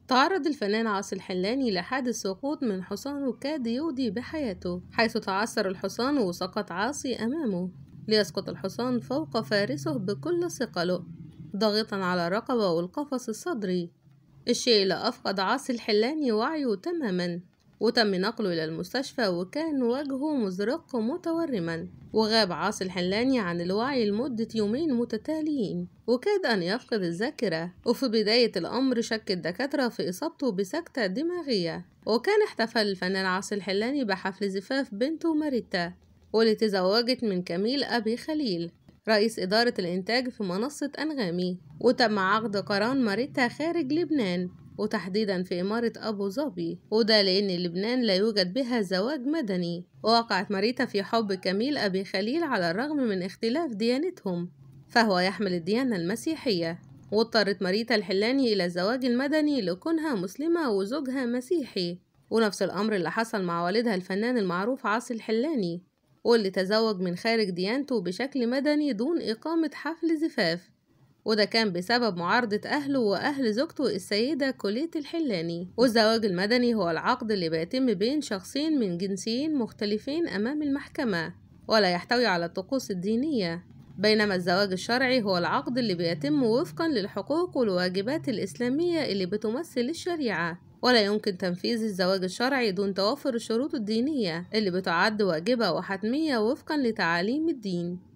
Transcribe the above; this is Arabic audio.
تعرض الفنان عاصي الحلاني لحادث سقوط من حصانه كاد يودي بحياته، حيث تعثر الحصان وسقط عاصي أمامه ليسقط الحصان فوق فارسه بكل ثقله ضاغطا على الرقبة والقفص الصدري، الشيء اللي أفقد عاصي الحلاني وعيه تماما، وتم نقله إلى المستشفى وكان وجهه مزرق متورما، وغاب عاصي الحلاني عن الوعي لمدة يومين متتاليين وكاد أن يفقد الذاكرة. وفي بداية الأمر شك الدكاترة في إصابته بسكتة دماغية، وكان احتفل الفنان عاصي الحلاني بحفل زفاف بنته ماريتا، واللي تزوجت من كميل أبي خليل رئيس إدارة الإنتاج في منصة أنغامي، وتم عقد قران ماريتا خارج لبنان وتحديدا في إمارة أبو ظبي، وده لأن لبنان لا يوجد بها زواج مدني. ووقعت ماريتا في حب كميل أبي خليل على الرغم من اختلاف ديانتهم، فهو يحمل الديانة المسيحية، واضطرت ماريتا الحلاني إلى الزواج المدني لكونها مسلمة وزوجها مسيحي، ونفس الأمر اللي حصل مع والدها الفنان المعروف عاصي الحلاني، واللي تزوج من خارج ديانته بشكل مدني دون إقامة حفل زفاف، وده كان بسبب معارضة أهله وأهل زوجته السيدة كوليت الحلاني. والزواج المدني هو العقد اللي بيتم بين شخصين من جنسيين مختلفين أمام المحكمة ولا يحتوي على الطقوس الدينية، بينما الزواج الشرعي هو العقد اللي بيتم وفقا للحقوق والواجبات الإسلامية اللي بتمثل الشريعة، ولا يمكن تنفيذ الزواج الشرعي دون توفر الشروط الدينية اللي بتعد واجبة وحتمية وفقا لتعاليم الدين.